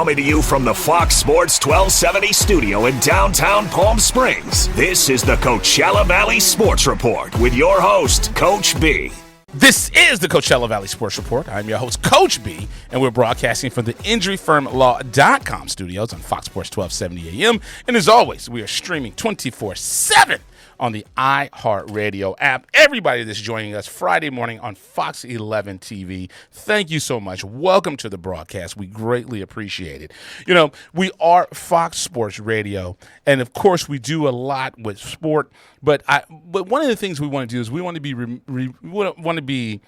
Coming to you from the Fox Sports 1270 studio in downtown Palm Springs, this is the Coachella Valley Sports Report with your host, Coach B. This is the Coachella Valley Sports Report. I'm your host, Coach B, and we're broadcasting from the injuryfirmlaw.com studios on Fox Sports 1270 AM. And as always, we are streaming 24/7 on the iHeartRadio app. Everybody that's joining us Friday morning on Fox 11 TV, thank you so much. Welcome to the broadcast. We greatly appreciate it. You know, we are Fox Sports Radio, and of course, we do a lot with sport. But one of the things we want to do is we want to be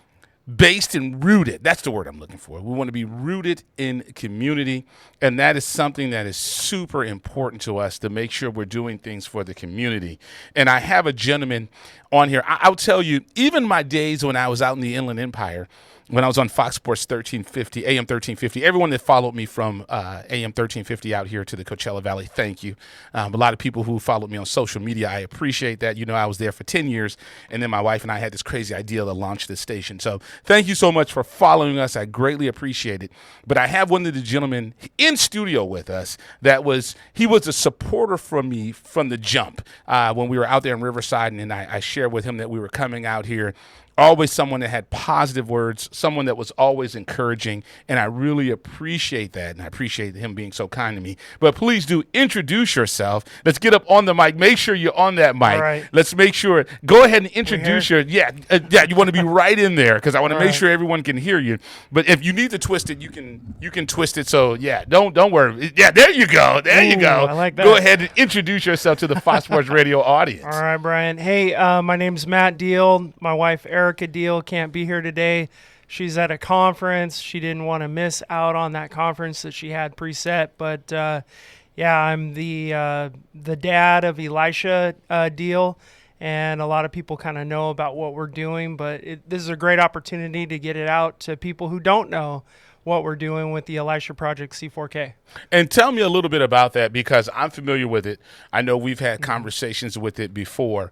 based and rooted. That's the word I'm looking for. We want to be rooted in community, and that is something that is super important to us, to make sure we're doing things for the community. And I have a gentleman on here. I'll tell you, even my days when I was out in the Inland Empire, when I was on Fox Sports 1350, AM 1350, everyone that followed me from AM 1350 out here to the Coachella Valley, thank you. A lot of people who followed me on social media, I appreciate that. You know, I was there for 10 years, and then my wife and I had this crazy idea to launch this station. So thank you so much for following us. I greatly appreciate it. But I have one of the gentlemen in studio with us he was a supporter from me from the jump when we were out there in Riverside, and I shared with him that we were coming out here. Always someone that had positive words, someone that was always encouraging, and I really appreciate that, and I appreciate him being so kind to me. But please do introduce yourself. Let's get up on the mic. Make sure you're on that mic. All right. Let's make sure. Go ahead and introduce you want to be right in there because I want to make sure everyone can hear you. But if you need to twist it, you can twist it. So don't worry. Yeah, there you go. You go. I like that. Go ahead and introduce yourself to the Fox Sports Radio audience. All right, Brian. Hey, my name's Matt Diehl. My wife, Erica Diehl, can't be here today. She's at a conference. She didn't want to miss out on that conference that she had preset. But, I'm the dad of Elisha Diehl, and a lot of people kind of know about what we're doing. But this is a great opportunity to get it out to people who don't know what we're doing with the Elisha Project C4K. And tell me a little bit about that, because I'm familiar with it. I know we've had conversations with it before.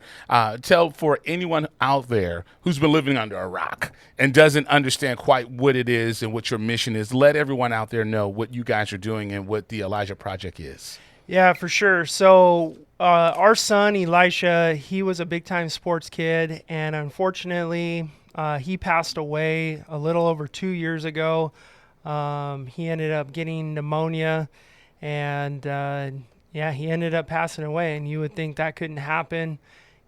Tell for anyone out there who's been living under a rock and doesn't understand quite what it is and what your mission is, let everyone out there know what you guys are doing and what the Elijah Project is. Yeah, for sure. So our son, Elisha, he was a big-time sports kid, and unfortunately, he passed away a little over 2 years ago. He ended up getting pneumonia, and he ended up passing away. And you would think that couldn't happen,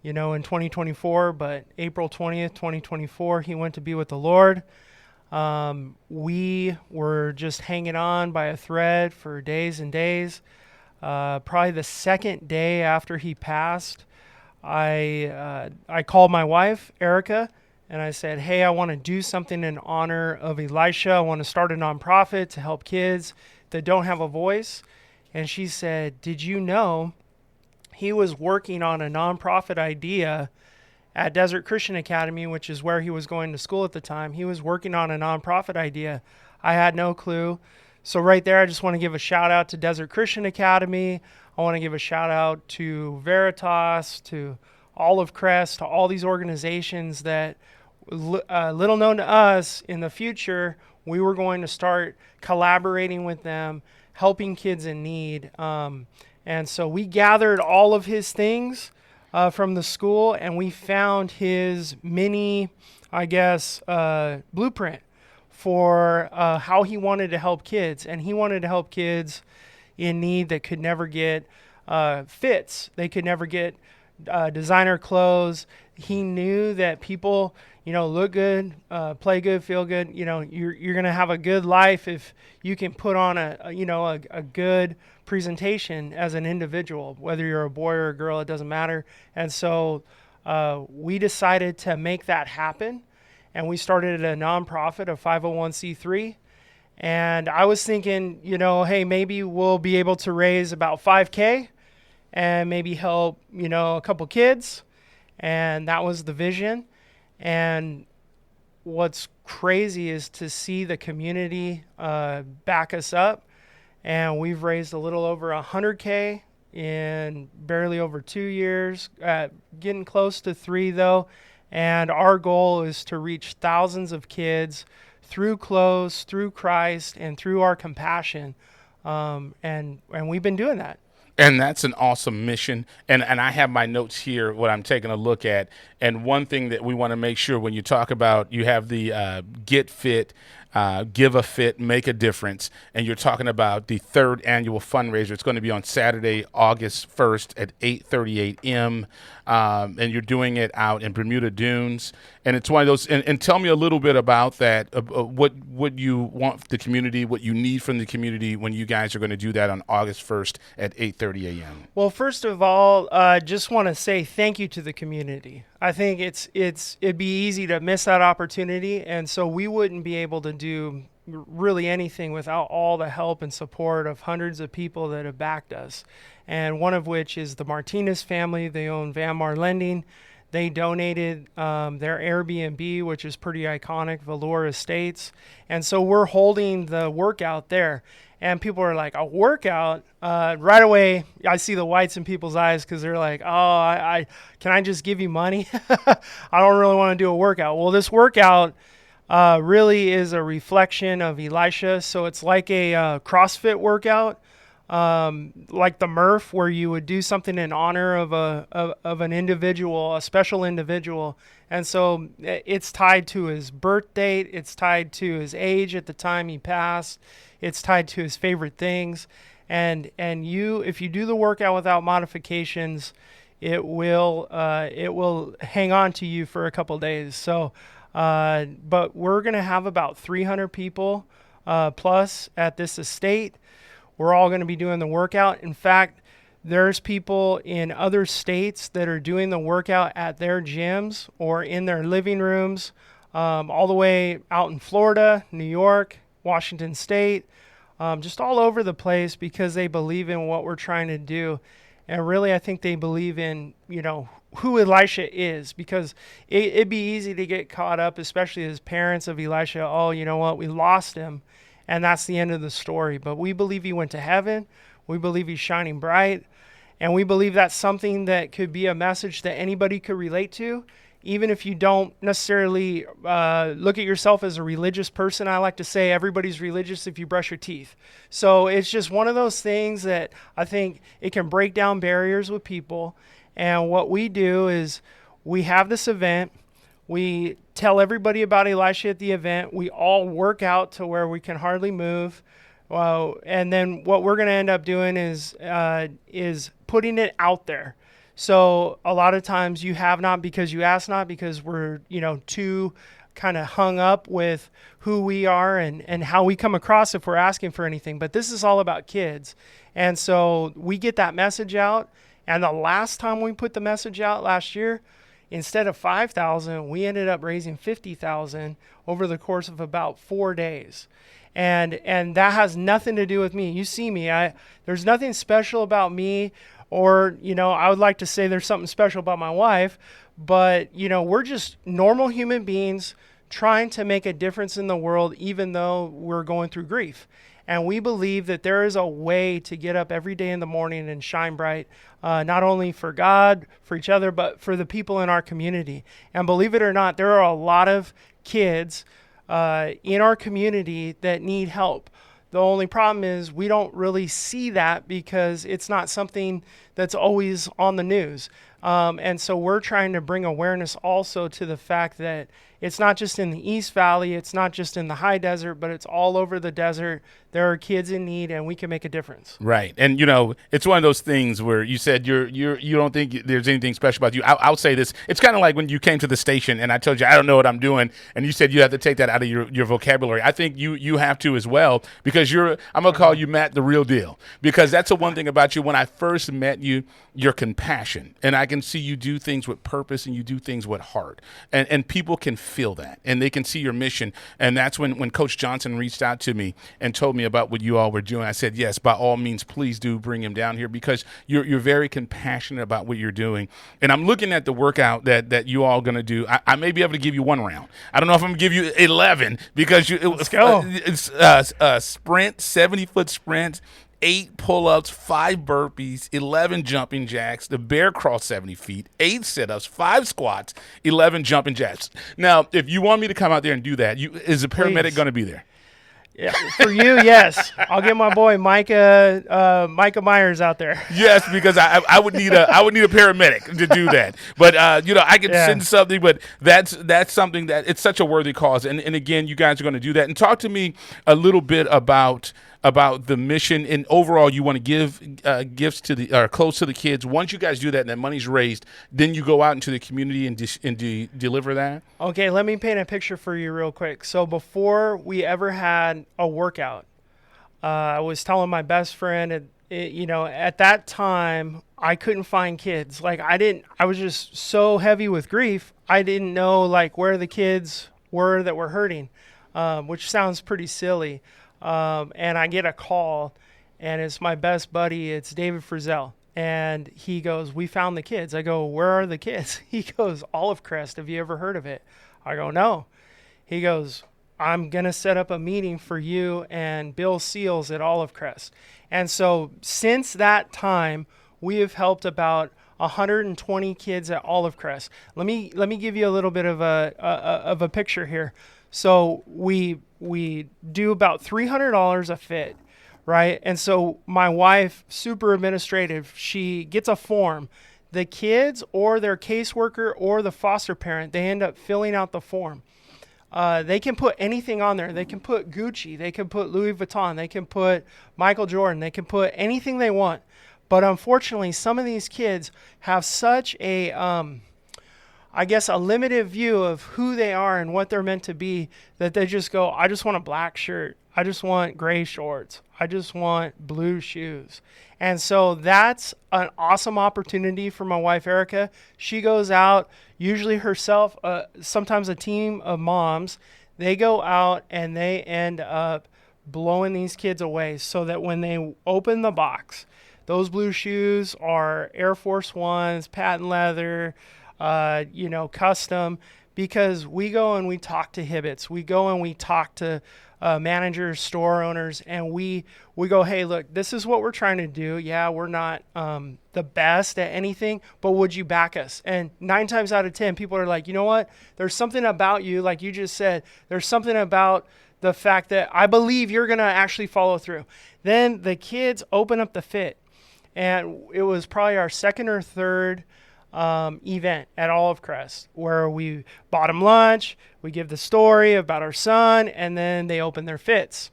in 2024, but April 20th, 2024, he went to be with the Lord. We were just hanging on by a thread for days and days. Probably the second day after he passed, I called my wife, Erica, and I said, hey, I want to do something in honor of Elisha. I want to start a nonprofit to help kids that don't have a voice. And she said, did you know he was working on a nonprofit idea at Desert Christian Academy, which is where he was going to school at the time. He was working on a nonprofit idea. I had no clue. So right there, I just want to give a shout out to Desert Christian Academy. I want to give a shout out to Veritas, to Olive Crest, to all these organizations that little known to us, in the future, we were going to start collaborating with them, helping kids in need. And so we gathered all of his things from the school, and we found his mini, blueprint for how he wanted to help kids. And he wanted to help kids in need that could never get fits. They could never get designer clothes. He knew that people, look good, play good, feel good. You're going to have a good life if you can put on a good presentation as an individual, whether you're a boy or a girl, it doesn't matter. And so we decided to make that happen. And we started a nonprofit, a 501c3. And I was thinking, hey, maybe we'll be able to raise about $5,000 and maybe help, a couple kids. And that was the vision. And what's crazy is to see the community back us up. And we've raised a little over $100,000 in barely over 2 years, getting close to 3 though. And our goal is to reach thousands of kids through clothes, through Christ, and through our compassion. And we've been doing that. And that's an awesome mission. And I have my notes here, what I'm taking a look at. And one thing that we want to make sure when you talk about, you have the Get Fit, Give a Fit, Make a Difference. And you're talking about the third annual fundraiser. It's going to be on Saturday, August 1st at 8:30 a.m. And you're doing it out in Bermuda Dunes. And it's one of those, and tell me a little bit about that, what you want the community, what you need from the community when you guys are going to do that on August 1st at 8:30 a.m. Well, first of all, just want to say thank you to the community. I think it'd be easy to miss that opportunity, and so we wouldn't be able to do really anything without all the help and support of hundreds of people that have backed us, and one of which is the Martinez family. They own Van Mar Lending. They donated their Airbnb, which is pretty iconic, Velour Estates. And so we're holding the workout there. And people are like, a workout? Right away, I see the whites in people's eyes because they're like, oh, can I just give you money? I don't really want to do a workout. Well, this workout really is a reflection of Elisha. So it's like a CrossFit workout. Like the Murph, where you would do something in honor of an individual, a special individual. And so it's tied to his birth date. It's tied to his age at the time he passed. It's tied to his favorite things. And if you do the workout without modifications, it will hang on to you for a couple days. So, but we're going to have about 300 people plus at this estate. We're all going to be doing the workout. In fact, there's people in other states that are doing the workout at their gyms or in their living rooms, all the way out in Florida, New York, Washington State, just all over the place because they believe in what we're trying to do. And really, I think they believe in, who Elisha is, because it'd be easy to get caught up, especially as parents of Elisha. Oh, you know what? We lost him. And that's the end of the story. But we believe he went to heaven. We believe he's shining bright. And we believe that's something that could be a message that anybody could relate to, even if you don't necessarily look at yourself as a religious person. I like to say everybody's religious if you brush your teeth. So it's just one of those things that I think it can break down barriers with people. And what we do is we have this event. We tell everybody about Elisha at the event. We all work out to where we can hardly move. And then what we're going to end up doing is putting it out there. So a lot of times you have not because you ask not, because we're, too kind of hung up with who we are and how we come across if we're asking for anything. But this is all about kids. And so we get that message out. And the last time we put the message out last year, instead of 5,000, we ended up raising 50,000 over the course of about 4 days. And that has nothing to do with me. You see me. There's nothing special about me, or, I would like to say there's something special about my wife, but, we're just normal human beings trying to make a difference in the world, even though we're going through grief. And we believe that there is a way to get up every day in the morning and shine bright, not only for God, for each other, but for the people in our community. And believe it or not, there are a lot of kids in our community that need help. The only problem is we don't really see that because it's not something that's always on the news. And so we're trying to bring awareness also to the fact that it's not just in the East Valley, it's not just in the high desert, but it's all over the desert. There are kids in need, and we can make a difference. Right. And, it's one of those things where you said you don't think there's anything special about you. I'll say this. It's kind of like when you came to the station and I told you I don't know what I'm doing, and you said you have to take that out of your vocabulary. I think you have to as well, because I'm going to call you Matt the real deal, because that's the one thing about you. When I first met you, your compassion, and I can see you do things with purpose and you do things with heart, and people can feel that and they can see your mission. And that's when Coach Johnson reached out to me and told me about what you all were doing. I said, yes, by all means, please do bring him down here, because you're very compassionate about what you're doing. And I'm looking at the workout that you all going to do. I may be able to give you one round. I don't know if I'm going to give you 11, because Let's go. It's sprint, 70-foot sprint, 8 pull-ups, 5 burpees, 11 jumping jacks, the bear crawl 70 feet, 8 sit-ups, 5 squats, 11 jumping jacks. Now, if you want me to come out there and do that, is a paramedic going to be there? Yeah, for you, yes. I'll get my boy Micah Myers out there. Yes, because I would need a paramedic to do that. But I can Yeah. send something. But that's something that it's such a worthy cause. And again, you guys are going to do that. And talk to me a little bit about the mission. And overall, you want to give gifts to the clothes to the kids. Once you guys do that and that money's raised, then you go out into the community and deliver that. Okay, let me paint a picture for you real quick. So before we ever had a workout, I was telling my best friend, at that time, I couldn't find kids. Like I was just so heavy with grief. I didn't know like where the kids were that were hurting, which sounds pretty silly. And I get a call, and it's my best buddy. It's David Frizzell. And he goes, "We found the kids." I go, "Where are the kids?" He goes, "Olive Crest. Have you ever heard of it?" I go, "No." He goes, "I'm going to set up a meeting for you and Bill Seals at Olive Crest." And so since that time, we have helped about 120 kids at Olive Crest. Let me give you a little bit of a picture here. So we do about $300 a fit. Right. And so my wife, super administrative, she gets a form. The kids or their caseworker or the foster parent, they end up filling out the form. They can put anything on there. They can put Gucci. They can put Louis Vuitton. They can put Michael Jordan. They can put anything they want. But unfortunately, some of these kids have such a limited view of who they are and what they're meant to be that they just go, "I just want a black shirt. I just want gray shorts. I just want blue shoes." And so that's an awesome opportunity for my wife, Erica. She goes out, usually herself, sometimes a team of moms. They go out and they end up blowing these kids away so that when they open the box, those blue shoes are Air Force Ones, patent leather, custom, because we go and we talk to Hibbets. We go and we talk to managers, store owners, and we go, "Hey, look, this is what we're trying to do. Yeah, we're not the best at anything, but would you back us?" And 9 times out of 10, people are like, "You know what? There's something about you, like you just said, there's something about the fact that I believe you're going to actually follow through." Then the kids open up the fit, and it was probably our second or third event at Olive Crest where we bought them lunch, we give the story about our son, and then they open their fits.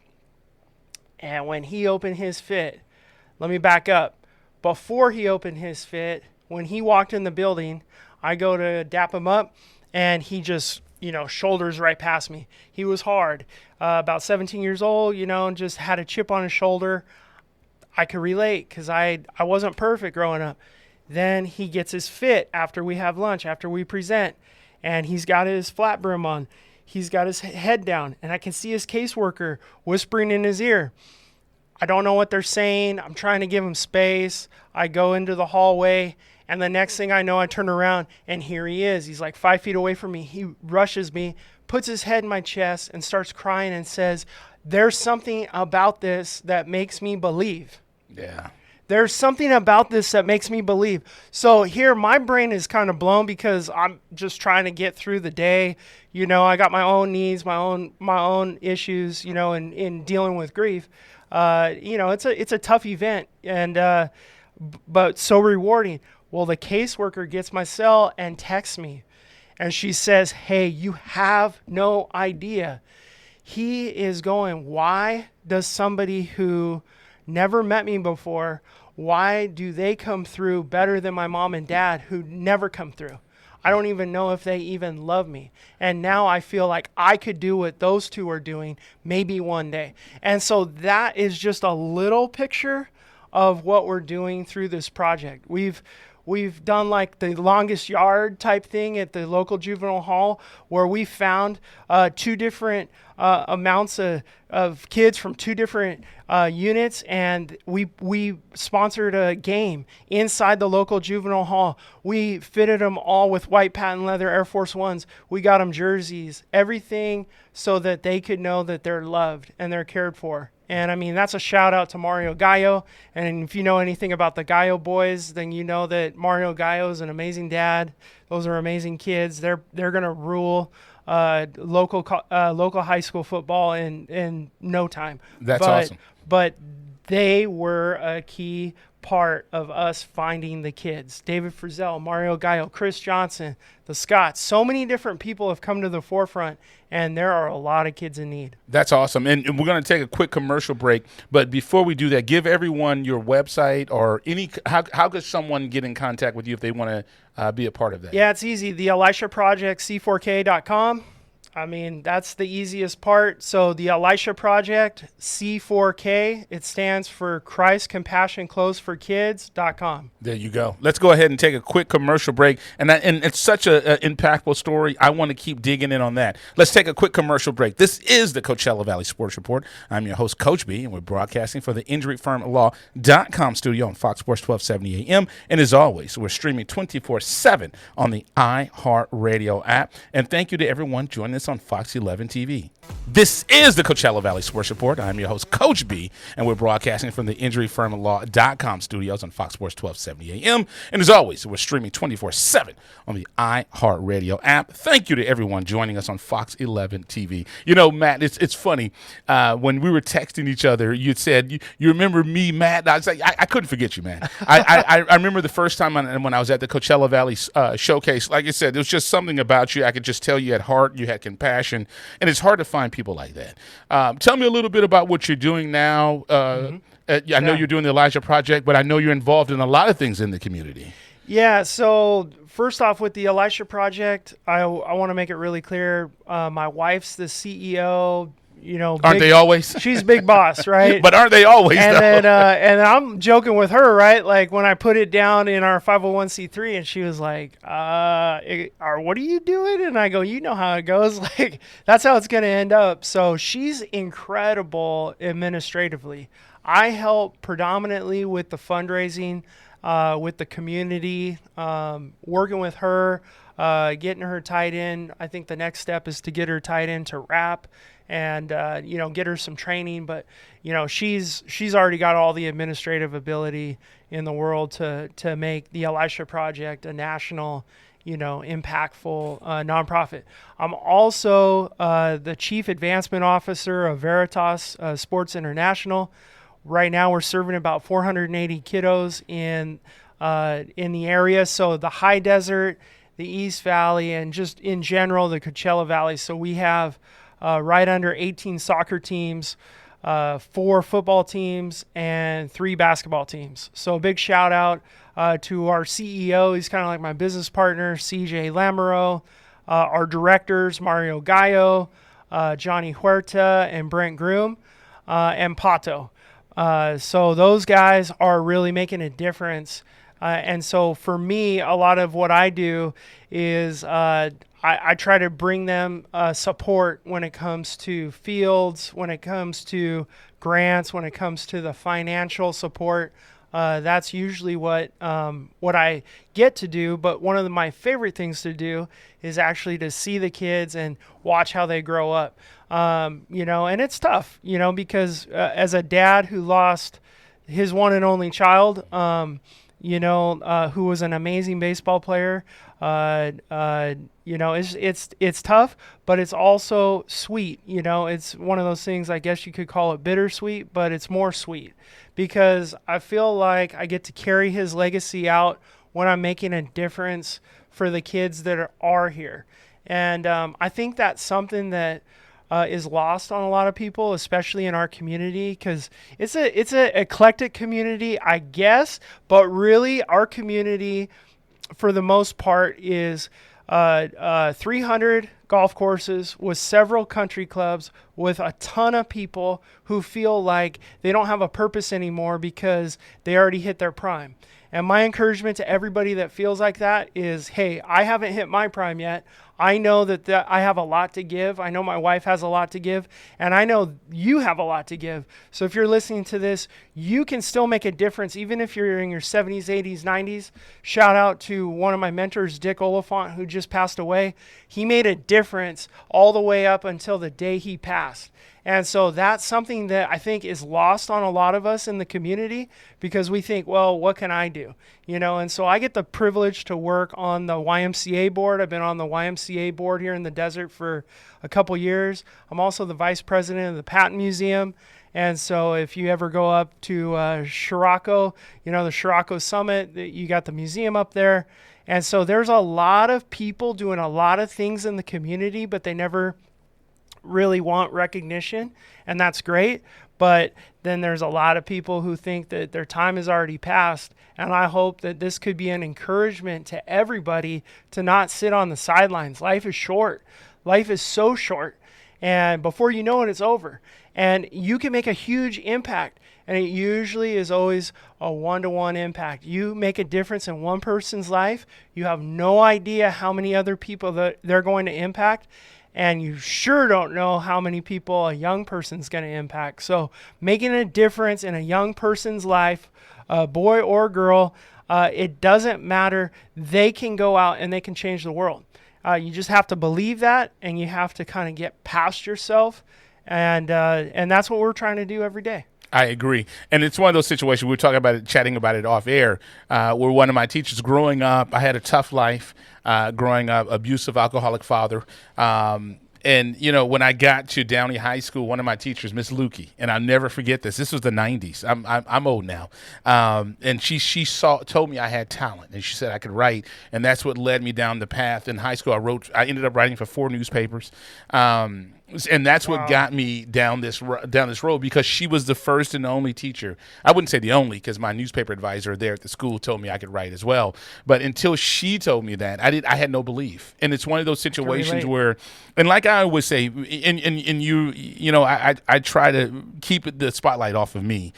And when he opened his fit, let me back up. Before he opened his fit, when he walked in the building, I go to dap him up, and he just, shoulders right past me. He was hard, about 17 years old, and just had a chip on his shoulder. I could relate because I wasn't perfect growing up. Then he gets his fit after we have lunch, after we present, and he's got his flat brim on. He's got his head down, and I can see his caseworker whispering in his ear. I don't know what they're saying. I'm trying to give him space. I go into the hallway, and the next thing I know, I turn around, and here he is. He's like 5 feet away from me. He rushes me, puts his head in my chest, and starts crying and says, "There's something about this that makes me believe." Yeah. There's something about this that makes me believe. So here, my brain is kind of blown because I'm just trying to get through the day. I got my own needs, my own issues, in dealing with grief. It's a tough event, and but so rewarding. Well, the caseworker gets my cell and texts me, and she says, "Hey, you have no idea. He is going, why does somebody who never met me before, why do they come through better than my mom and dad who never come through? I don't even know if they even love me. And now I feel like I could do what those two are doing maybe one day." And so that is just a little picture of what we're doing through this project. We've done like the longest yard type thing at the local juvenile hall where we found 2 different amounts of kids from 2 different units, and we sponsored a game inside the local juvenile hall. We fitted them all with white patent leather Air Force Ones. We got them jerseys, everything so that they could know that they're loved and they're cared for. And I mean, that's a shout out to Mario Gallo. And if you know anything about the Gallo boys, then you know that Mario Gallo is an amazing dad. Those are amazing kids. They're going to rule local high school football in no time. That's awesome. But they were a key part of us finding the kids. David Frizzell, Mario Gallo, Chris Johnson, the Scotts. So many different people have come to the forefront, and there are a lot of kids in need. That's awesome. And we're going to take a quick commercial break. But before we do that, give everyone your website or how could someone get in contact with you if they want to be a part of that? Yeah, it's easy. The Elisha Project, C4K.com. I mean, that's the easiest part. So the Elisha Project, C4K, it stands for Christ Compassion Clothes for Kids.com. There you go. Let's go ahead and take a quick commercial break. And it's such an impactful story. I want to keep digging in on that. Let's take a quick commercial break. This is the Coachella Valley Sports Report. I'm your host, Coach B, and we're broadcasting for the injuryfirmlaw.com studio on Fox Sports 1270 AM. And as always, we're streaming 24/7 on the iHeartRadio app. And thank you to everyone joining us on Fox 11 TV. This is the Coachella Valley Sports Report. I'm your host, Coach B, and we're broadcasting from the injuryfirmlaw.com studios on Fox Sports 1270 AM. And as always, we're streaming 24/7 on the iHeartRadio app. Thank you to everyone joining us on Fox 11 TV. You know, Matt, it's funny. When we were texting each other, you said, you remember me, Matt? I was like, I couldn't forget you, man. I remember the first time when I was at the Coachella Valley showcase. Like I said, there was just something about you. I could just tell you had heart, you had compassion, and it's hard to find people like that. Tell me a little bit about what you're doing now. I know you're doing the Elijah Project, but I know you're involved in a lot of things in the community. Yeah, so first off, with the Elisha Project, I want to make it really clear. My wife's the CEO. You know, aren't they always? She's big boss, right? But aren't they always? And though? then, and I'm joking with her, right? Like when I put it down in our 501c3, and she was like, "What are you doing?" And I go, "You know how it goes. Like that's how it's going to end up." So she's incredible administratively. I help predominantly with the fundraising, with the community, working with her, getting her tied in. I think the next step is to get her tied into RAP. And, get her some training. But, she's already got all the administrative ability in the world to make the Elisha Project a national, impactful nonprofit. I'm also the Chief Advancement Officer of Veritas Sports International. Right now we're serving about 480 kiddos in the area. So the high desert, the East Valley, and just in general, the Coachella Valley. So we have right under 18 soccer teams, 4 football teams, and 3 basketball teams. So a big shout out to our CEO. He's kind of like my business partner, CJ Lamoureux. Our directors, Mario Gallo, Johnny Huerta, and Brent Groom, and Pato. So those guys are really making a difference. And so for me, a lot of what I do is I try to bring them support when it comes to fields, when it comes to grants, when it comes to the financial support. That's usually what I get to do. But one of my favorite things to do is actually to see the kids and watch how they grow up. And it's tough, because as a dad who lost his one and only child, who was an amazing baseball player. It's tough, but it's also sweet. It's one of those things, I guess you could call it bittersweet, but it's more sweet because I feel like I get to carry his legacy out when I'm making a difference for the kids that are here. And I think that's something that is lost on a lot of people, especially in our community, because it's a eclectic community, I guess, but really our community, for the most part, is 300 golf courses with several country clubs with a ton of people who feel like they don't have a purpose anymore because they already hit their prime. And my encouragement to everybody that feels like that is, hey, I haven't hit my prime yet. I know that I have a lot to give. I know my wife has a lot to give, and I know you have a lot to give. So if you're listening to this, you can still make a difference, even if you're in your 70s, 80s, 90s. Shout out to one of my mentors, Dick Oliphant, who just passed away. He made a difference all the way up until the day he passed. And so that's something that I think is lost on a lot of us in the community because we think, well, what can I do? And so I get the privilege to work on the YMCA board. I've been on the YMCA board here in the desert for a couple years. I'm also the vice president of the Patton Museum. And so if you ever go up to Scirocco, the Scirocco Summit, you got the museum up there. And so there's a lot of people doing a lot of things in the community, but they never really want recognition, and that's great. But then there's a lot of people who think that their time is already passed, and I hope that this could be an encouragement to everybody to not sit on the sidelines. Life is short. Life is so short, and before you know it, it's over. And you can make a huge impact, and it usually is always a one-to-one impact. You make a difference in one person's life, you have no idea how many other people that they're going to impact, and you sure don't know how many people a young person's going to impact. So making a difference in a young person's life, boy or girl, it doesn't matter. They can go out and they can change the world. You just have to believe that, and you have to kind of get past yourself, and that's what we're trying to do every day. I agree. And it's one of those situations, we were talking about it, chatting about it off air, where one of my teachers growing up, I had a tough life growing up, abusive alcoholic father. And, when I got to Downey High School, one of my teachers, Miss Lukey, and I'll never forget this. This was the 90s. I'm old now. And she told me I had talent, and she said I could write, and that's what led me down the path. In high school, I ended up writing for 4 newspapers. And that's what got me down this road, because she was the first and only teacher. I wouldn't say the only, because my newspaper advisor there at the school told me I could write as well. But until she told me that, I had no belief. And it's one of those situations where, and like I always say, I try to keep the spotlight off of me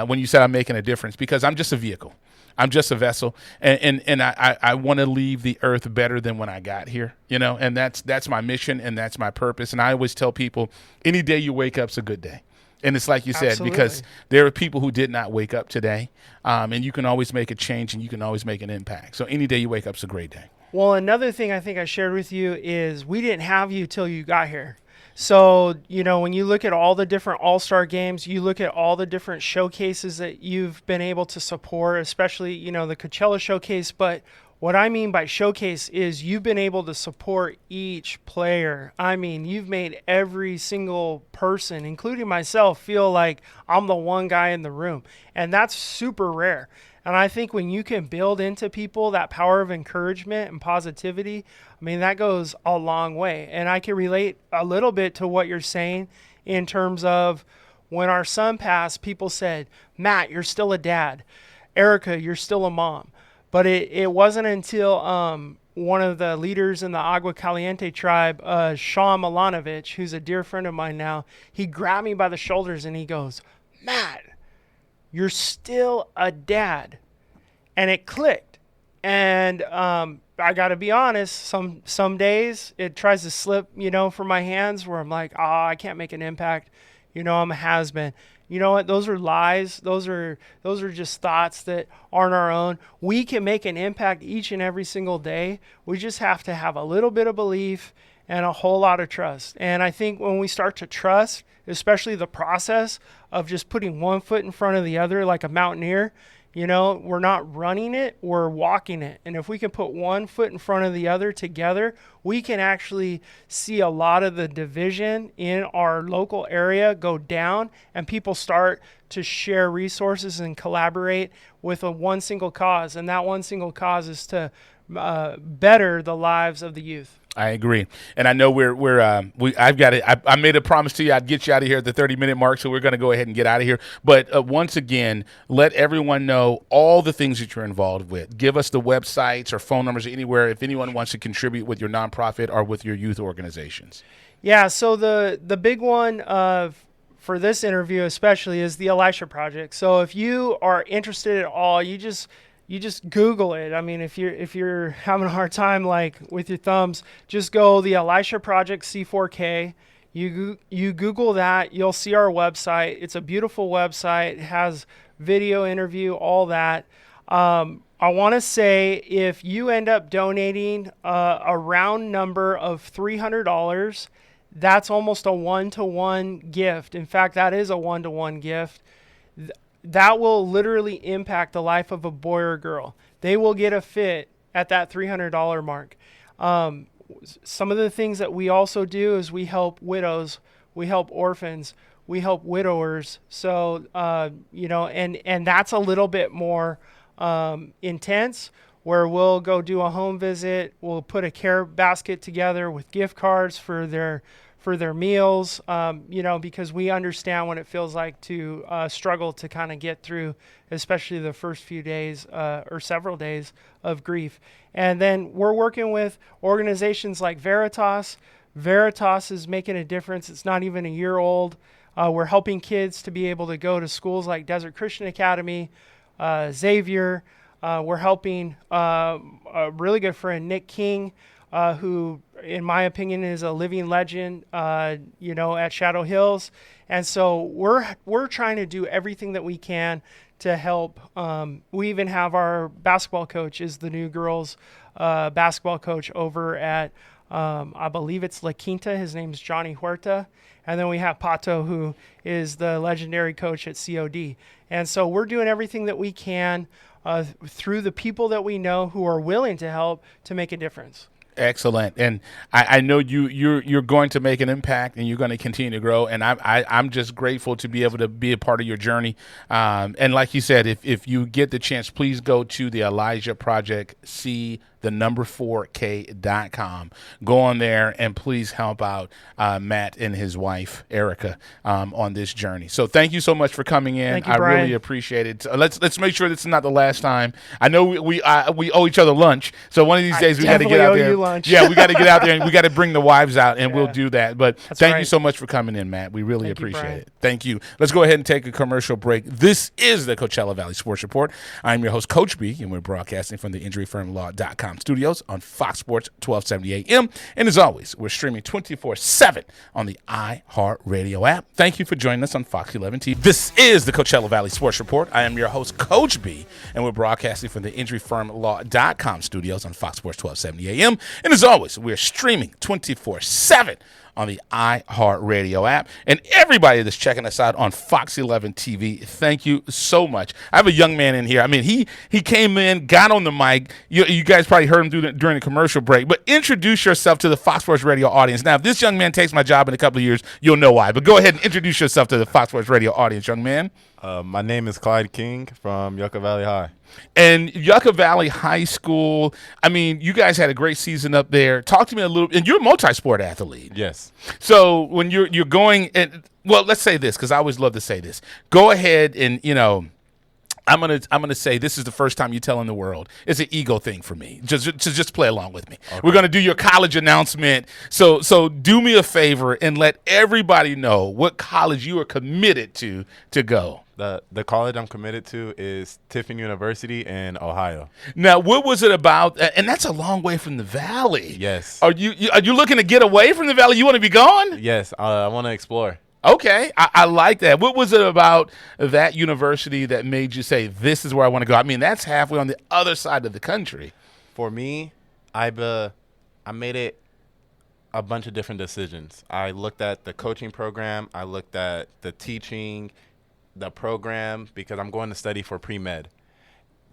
when you said I'm making a difference, because I'm just a vehicle. I'm just a vessel, and I want to leave the earth better than when I got here, and that's my mission, and that's my purpose. And I always tell people, any day you wake up's a good day. And it's like you said, Absolutely. Because there are people who did not wake up today, and you can always make a change, and you can always make an impact. So any day you wake up's a great day. Well, another thing I think I shared with you is we didn't have you till you got here. So, when you look at all the different all-star games, you look at all the different showcases that you've been able to support, especially, the Coachella showcase. But what I mean by showcase is you've been able to support each player. I mean, you've made every single person, including myself, feel like I'm the one guy in the room. And that's super rare. And I think when you can build into people that power of encouragement and positivity, that goes a long way. And I can relate a little bit to what you're saying in terms of when our son passed, people said, Matt, you're still a dad. Erica, you're still a mom. But it wasn't until one of the leaders in the Agua Caliente tribe, Sean Milanovich, who's a dear friend of mine now, he grabbed me by the shoulders and he goes, Matt, you're still a dad. And it clicked. And I got to be honest, some days it tries to slip, from my hands where I'm like, I can't make an impact. I'm a has-been. You know what? Those are lies. Those are just thoughts that aren't our own. We can make an impact each and every single day. We just have to have a little bit of belief and a whole lot of trust. And I think when we start to trust, especially the process of just putting one foot in front of the other like a mountaineer, we're not running it, we're walking it. And if we can put one foot in front of the other together, we can actually see a lot of the division in our local area go down, and people start to share resources and collaborate with one single cause. And that one single cause is to better the lives of the youth. I agree, and I know I've got it. I made a promise to you I'd get you out of here at the 30-minute mark, so we're going to go ahead and get out of here. But once again, let everyone know all the things that you're involved with. Give us the websites or phone numbers anywhere if anyone wants to contribute with your nonprofit or with your youth organizations. Yeah. So the big one for this interview especially is the Elisha Project. So if you are interested at all, you just Google it. If you're having a hard time like with your thumbs, just go the Elisha Project C4K. You Google that, you'll see our website. It's a beautiful website. It has video, interview, all that. I want to say if you end up donating a round number of $300, that's almost a one-to-one gift. In fact, that is a one-to-one gift. That will literally impact the life of a boy or girl. They will get a fit at that $300 mark. Some of the things that we also do is we help widows, we help orphans, we help widowers. So, and that's a little bit more intense, where we'll go do a home visit. We'll put a care basket together with gift cards for their meals, because we understand what it feels like to struggle to kind of get through, especially the first few days or several days of grief. And then we're working with organizations like Veritas. Veritas is making a difference. It's not even a year old. We're helping kids to be able to go to schools like Desert Christian Academy, Xavier. We're helping a really good friend, Nick King, who, in my opinion, is a living legend, at Shadow Hills. And so we're trying to do everything that we can to help. We even have our basketball coach is the new girls basketball coach over at, I believe it's La Quinta. His name's Johnny Huerta. And then we have Pato, who is the legendary coach at COD. And so we're doing everything that we can through the people that we know who are willing to help to make a difference. Excellent. And I know you're going to make an impact, and you're going to continue to grow. And I'm just grateful to be able to be a part of your journey. And like you said, if you get the chance, please go to the Elijah Project, the number 4k.com. Go on there and please help out Matt and his wife Erica on this journey. So thank you so much for coming in. Thank you, I Brian. really appreciate it. Let's make sure this is not the last time. I know we owe each other lunch, so one of these days we got to get out there. Lunch. Yeah, we got to get out there and we got to bring the wives out, and we'll do that. But thank you right. so much for coming in, Matt. We really appreciate Brian. it. Thank you. Let's go ahead and take a commercial break. This is the Coachella Valley Sports Report. I'm your host, Coach B, and we're broadcasting from the InjuryFirmLaw.com studios on Fox Sports 1270 AM. And as always, we're streaming 24/7 on the iHeartRadio app. Thank you for joining us on Fox 11 TV. This is the Coachella Valley Sports Report. I am your host, Coach B, and we're broadcasting from the InjuryFirmLaw.com studios on Fox Sports 1270 AM. And as always, we're streaming 24/7 on the iHeartRadio app. And everybody that's checking us out on Fox 11 TV, thank you so much. I have a young man in here. I mean, he came in, got on the mic. You guys probably heard him during the commercial break. But introduce yourself to the Fox Sports Radio audience. Now, if this young man takes my job in a couple of years, you'll know why. But go ahead and introduce yourself to the Fox Sports Radio audience, young man. My name is Clyde King from Yucca Valley High. And Yucca Valley High School, I mean, you guys had a great season up there. Talk to me a little, and you're a multi-sport athlete. Yes. So when you're going, and well, let's say this, because I always love to say this. Go ahead and, I'm gonna say this is the first time you're telling the world. It's an ego thing for me. Just play along with me. Okay. We're gonna do your college announcement. So do me a favor and let everybody know what college you are committed to go. The college I'm committed to is Tiffin University in Ohio. Now, what was it about? And that's a long way from the Valley. Yes. Are you looking to get away from the Valley? You want to be gone? Yes, I want to explore. Okay, I like that. What was it about that university that made you say, this is where I want to go? I mean, that's halfway on the other side of the country. For me, I made it a bunch of different decisions. I looked at the coaching program. I looked at the teaching, the program, because I'm going to study for pre-med.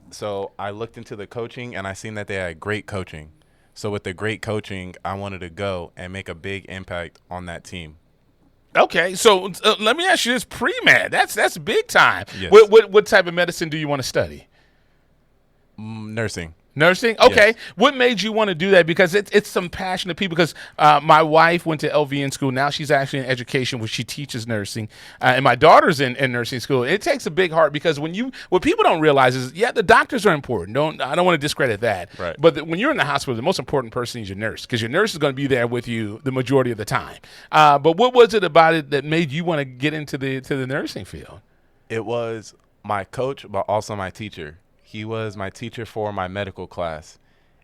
So I looked into the coaching, and I seen that they had great coaching. So with the great coaching, I wanted to go and make a big impact on that team. Okay, so let me ask you this: pre-med, that's big time. Yes. What type of medicine do you want to study? Nursing. Nursing? Okay. Yes. What made you want to do that? Because it's some passionate people. Because my wife went to LVN school. Now she's actually in education where she teaches nursing. And my daughter's in nursing school. It takes a big heart because what people don't realize is, the doctors are important. I don't want to discredit that. Right. But when you're in the hospital, the most important person is your nurse, because your nurse is going to be there with you the majority of the time. But what was it about it that made you want to get into the nursing field? It was my coach, but also my teacher. He was my teacher for my medical class,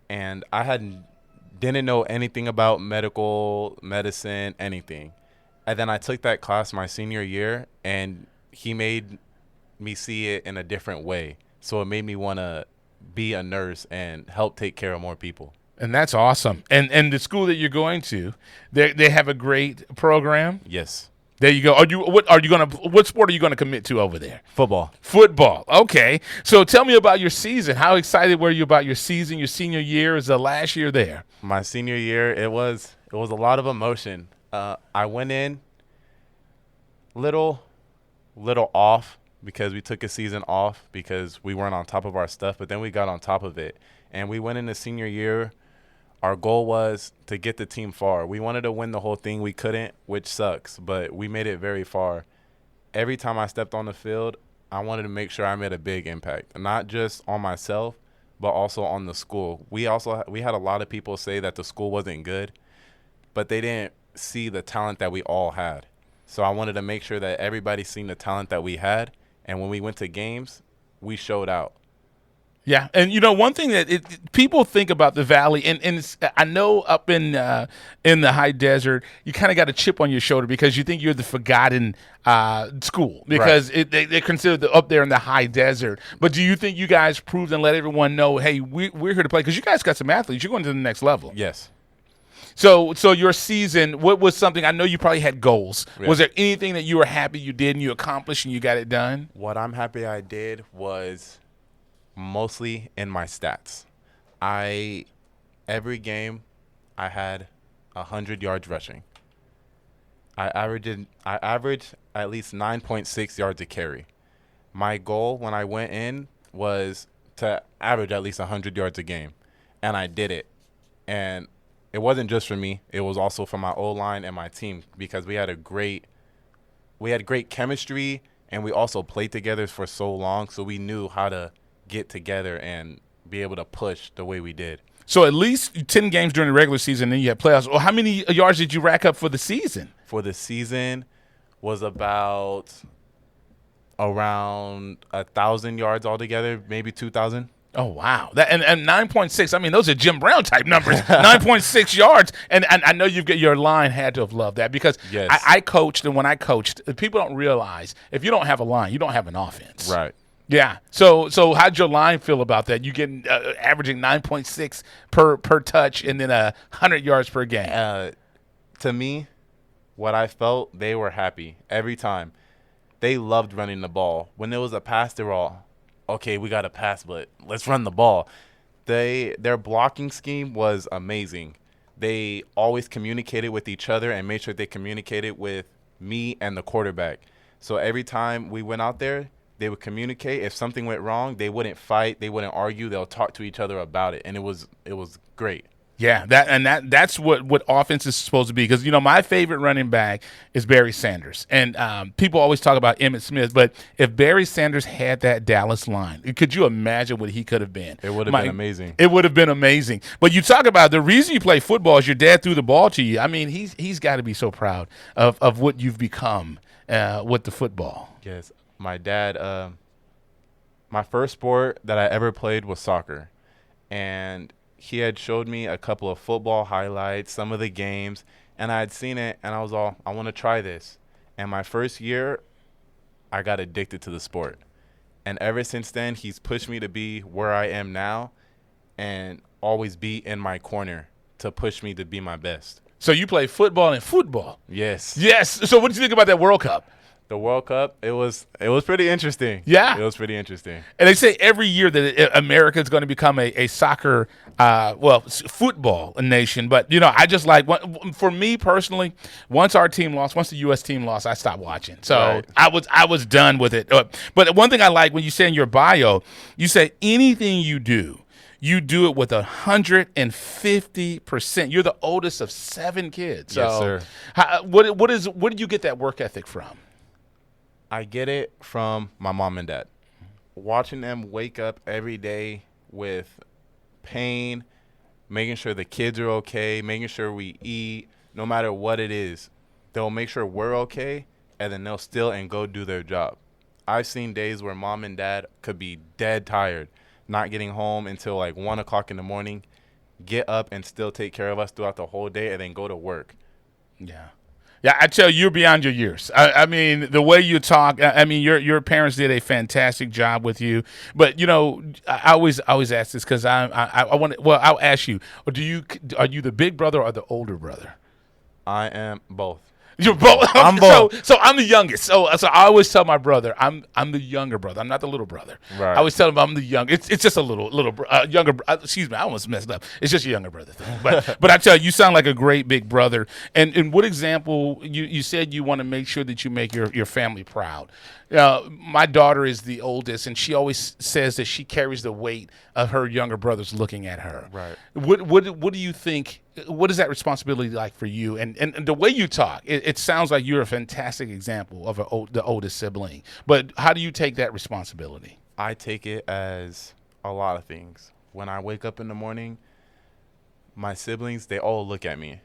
and I didn't know anything about medicine, anything. And then I took that class my senior year, and he made me see it in a different way. So it made me want to be a nurse and help take care of more people. And that's awesome. And the school that you're going to, they have a great program. Yes. There you go. What sport are you gonna commit to over there? Football. Football. Okay. So tell me about your season. How excited were you about your season? Your senior year is the last year there. My senior year, it was a lot of emotion. I went in little off because we took a season off because we weren't on top of our stuff, but then we got on top of it. And we went into senior year. Our goal was to get the team far. We wanted to win the whole thing. We couldn't, which sucks, but we made it very far. Every time I stepped on the field, I wanted to make sure I made a big impact, not just on myself, but also on the school. We had a lot of people say that the school wasn't good, but they didn't see the talent that we all had. So I wanted to make sure that everybody seen the talent that we had, and when we went to games, we showed out. Yeah, and one thing that people think about the Valley, and I know up in the high desert, you kind of got a chip on your shoulder because you think you're the forgotten school because Right. they're considered up there in the high desert. But do you think you guys proved and let everyone know, hey, we're here to play? Because you guys got some athletes. You're going to the next level. Yes. So your season, what was something? I know you probably had goals. Yeah. Was there anything that you were happy you did and you accomplished and you got it done? What I'm happy I did was mostly in my stats. Every game I had 100 yards rushing. I averaged at least 9.6 yards a carry. My goal when I went in was to average at least 100 yards a game, and I did it. And it wasn't just for me; it was also for my O-line and my team because we had great chemistry, and we also played together for so long, so we knew how to get together and be able to push the way we did. So at least 10 games during the regular season, then you had playoffs. Well, how many yards did you rack up for the season? For the season was about around 1,000 yards altogether, maybe 2,000. Oh, wow. And 9.6, I mean, those are Jim Brown type numbers. 9.6 yards. And I know your line had to have loved that because Yes. I coached, and when I coached, people don't realize if you don't have a line, you don't have an offense. Right. Yeah. So how'd your line feel about that? You getting averaging 9.6 per touch and then 100 yards per game. To me, what I felt, they were happy every time. They loved running the ball. When there was a pass, they were all, okay, we got a pass, but let's run the ball. Their blocking scheme was amazing. They always communicated with each other and made sure they communicated with me and the quarterback. So every time we went out there, they would communicate. If something went wrong, they wouldn't fight. They wouldn't argue. They'll talk to each other about it, and it was great. Yeah, that's what offense is supposed to be. Because my favorite running back is Barry Sanders, and people always talk about Emmitt Smith. But if Barry Sanders had that Dallas line, could you imagine what he could have been? It would have been amazing. It would have been amazing. But you talk about the reason you play football is your dad threw the ball to you. I mean, he's got to be so proud of what you've become with the football. Yes, my dad. My first sport that I ever played was soccer, and he had showed me a couple of football highlights, some of the games, and I had seen it, and I was all, I want to try this. And my first year, I got addicted to the sport. And ever since then, he's pushed me to be where I am now and always be in my corner to push me to be my best. So you play football and football. Yes. Yes. So what did you think about that World Cup? The World Cup, it was pretty interesting. Yeah. It was pretty interesting. And they say every year that America is going to become a soccer, football nation. But, I just like, for me personally, once the U.S. team lost, I stopped watching. So Right. I was done with it. But one thing I like when you say in your bio, you say anything you do it with 150%. You're the oldest of 7 kids. Yes, So sir. where did you get that work ethic from? I get it from my mom and dad. Watching them wake up every day with pain, making sure the kids are okay, making sure we eat, no matter what it is. They'll make sure we're okay, and then they'll still and go do their job. I've seen days where mom and dad could be dead tired, not getting home until like 1 o'clock in the morning, get up and still take care of us throughout the whole day, and then go to work. Yeah. Yeah, I tell you, you're beyond your years. I mean, the way you talk. I mean, your parents did a fantastic job with you. But I always ask this because I want to. Well, I'll ask you. Are you the big brother or the older brother? I am both. You're both. I'm both. So I'm the youngest. So I always tell my brother, I'm the younger brother. I'm not the little brother. Right. I always tell him I'm the young. It's just a little younger. Excuse me, I almost messed up. It's just a younger brother thing. But I tell you, you sound like a great big brother. And what example? You said you want to make sure that you make your family proud. My daughter is the oldest, and she always says that she carries the weight of her younger brothers looking at her. Right. What do you think? What is that responsibility like for you? And the way you talk, it sounds like you're a fantastic example of the oldest sibling. But how do you take that responsibility? I take it as a lot of things. When I wake up in the morning, my siblings, they all look at me.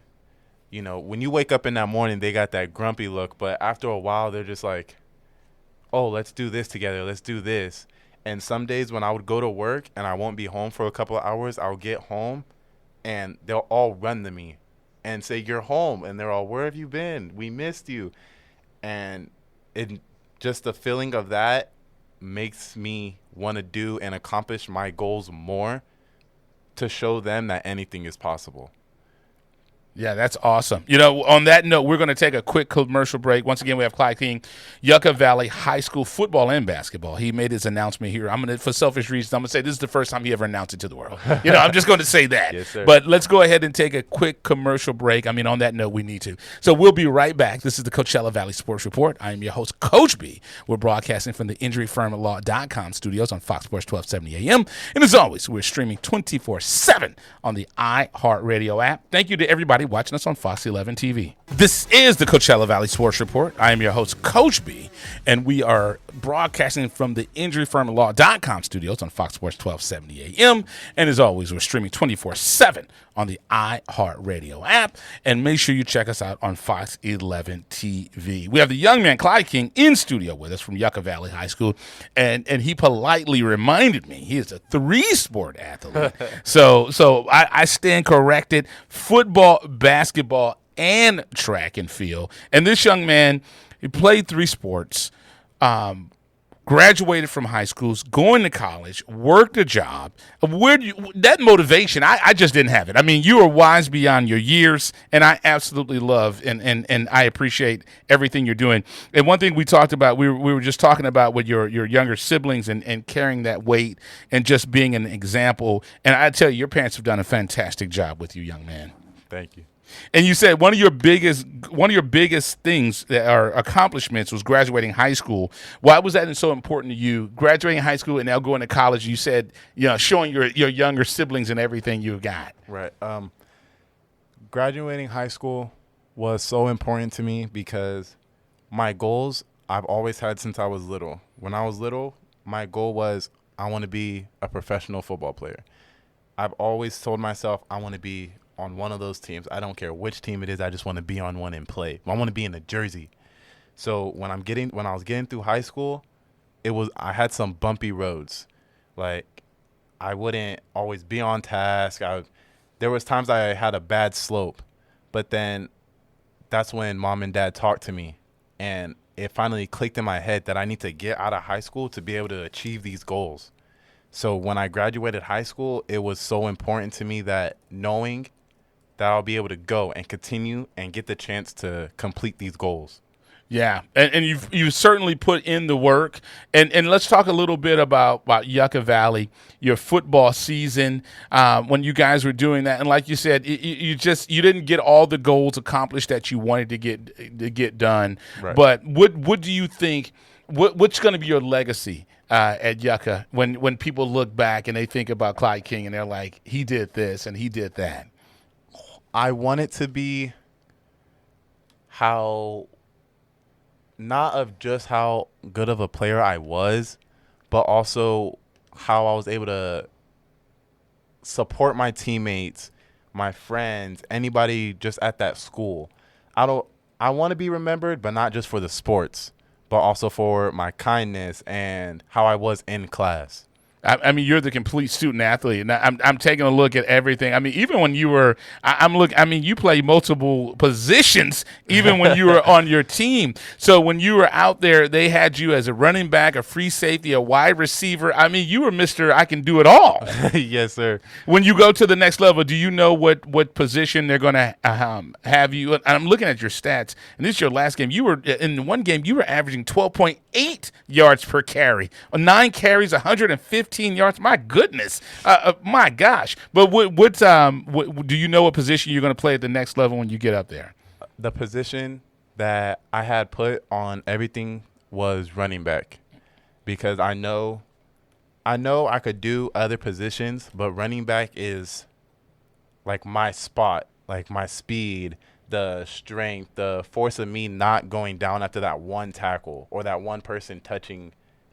When you wake up in that morning, they got that grumpy look. But after a while, they're just like, oh, let's do this together. Let's do this. And some days when I would go to work and I won't be home for a couple of hours, I'll get home and they'll all run to me and say, you're home. And they're all, where have you been? We missed you. And just the feeling of that makes me want to do and accomplish my goals more to show them that anything is possible. Yeah, that's awesome. On that note, we're going to take a quick commercial break. Once again, we have Clyde King, Yucca Valley High School football and basketball. He made his announcement here. For selfish reasons, I'm going to say this is the first time he ever announced it to the world. I'm just going to say that. Yes, sir. But let's go ahead and take a quick commercial break. On that note, we need to. So we'll be right back. This is the Coachella Valley Sports Report. I am your host, Coach B. We're broadcasting from the injuryfirmlaw.com studios on Fox Sports 1270 AM. And as always, we're streaming 24/7 on the iHeartRadio app. Thank you to everybody watching us on Fox 11 TV. This is the Coachella Valley Sports Report. I am your host, Coach B, and we are broadcasting from the injuryfirmlaw.com studios on Fox Sports 1270 AM. And as always, we're streaming 24/7 on the iHeartRadio app. And make sure you check us out on Fox 11 TV. We have the young man, Clyde King, in studio with us from Yucca Valley High School. And he politely reminded me he is a 3-sport athlete. So I stand corrected. Football, basketball, and track and field. And this young man, he played 3 sports, graduated from high schools, going to college, worked a job. That motivation, I just didn't have it. You are wise beyond your years, and I absolutely love and I appreciate everything you're doing. And one thing we talked about, we were just talking about with your younger siblings and carrying that weight and just being an example. And I tell you, your parents have done a fantastic job with you, young man. Thank you. And you said one of your biggest things that are accomplishments was graduating high school. Why was that so important to you? Graduating high school and now going to college. You said, showing your younger siblings and everything you got. Right. Graduating high school was so important to me because my goals I've always had since I was little. When I was little, my goal was I want to be a professional football player. I've always told myself I want to be on one of those teams. I don't care which team it is. I just want to be on one and play. I want to be in a jersey. So when I was getting through high school, I had some bumpy roads. Like I wouldn't always be on task. There was times I had a bad slope, but then that's when mom and dad talked to me, and it finally clicked in my head that I need to get out of high school to be able to achieve these goals. So when I graduated high school, it was so important to me that knowing that I'll be able to go and continue and get the chance to complete these goals. Yeah, and you've certainly put in the work. And let's talk a little bit about Yucca Valley, your football season, when you guys were doing that. And like you said, you didn't get all the goals accomplished that you wanted to get done. Right. But what do you think? What's going to be your legacy at Yucca when people look back and they think about Clyde King and they're like, he did this and he did that? I want it to be not of just how good of a player I was, but also how I was able to support my teammates, my friends, anybody just at that school. I want to be remembered, but not just for the sports, but also for my kindness and how I was in class. I mean, you're the complete student athlete, and I'm taking a look at everything. I mean, even when you were, I'm look. I mean, you play multiple positions, even when you were on your team. So when you were out there, they had you as a running back, a free safety, a wide receiver. I mean, you were Mr. I can do it all. Yes, sir. When you go to the next level, do you know what position they're going to have you? And I'm looking at your stats, and this is your last game. You were in one game, you were averaging 12.8 yards per carry, 9 carries, 115 yards. My goodness, my gosh! But what do you know what position you're going to play at the next level when you get up there? The position that I had put on everything was running back, because I know I could do other positions, but running back is like my spot, like my speed, the strength, the force of me not going down after that one tackle or that one person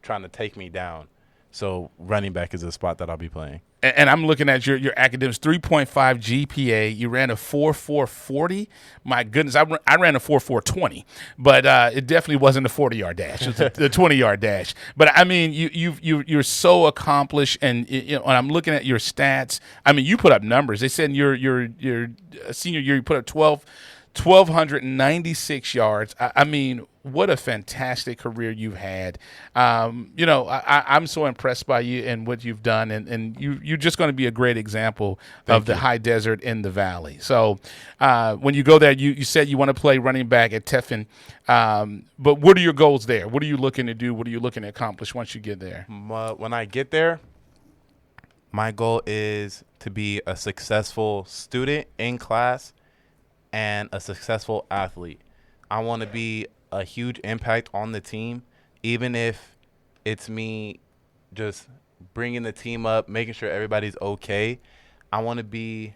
trying to take me down. So running back is a spot that I'll be playing. And I'm looking at your academics, 3.5 GPA. You ran a 4.440. My goodness, I ran a 4.420, but it definitely wasn't a 40-yard dash. It was a 20-yard dash. But I mean, you're so accomplished, and and I'm looking at your stats. I mean, you put up numbers. They said your senior year you put up 1,296 yards. I mean, what a fantastic career you've had. I'm so impressed by you and what you've done, and you're just going to be a great example of the high desert in the valley. So when you go there, you said you want to play running back at Tiffin, but what are your goals there? What are you looking to do? What are you looking to accomplish once you get there? When I get there, my goal is to be a successful student in class and a successful athlete. I want to be a huge impact on the team, even if it's me just bringing the team up, making sure everybody's okay. I want to be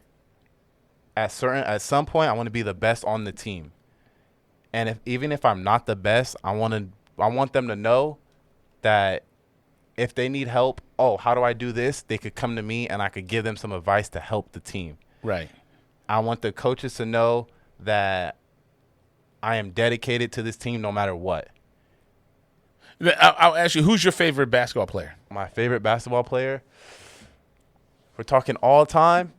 at some point I want to be the best on the team. And even if I'm not the best, I want them to know that if they need help, how do I do this? They could come to me and I could give them some advice to help the team. Right. I want the coaches to know that I am dedicated to this team no matter what. I'll ask you, who's your favorite basketball player? My favorite basketball player, if we're talking all time,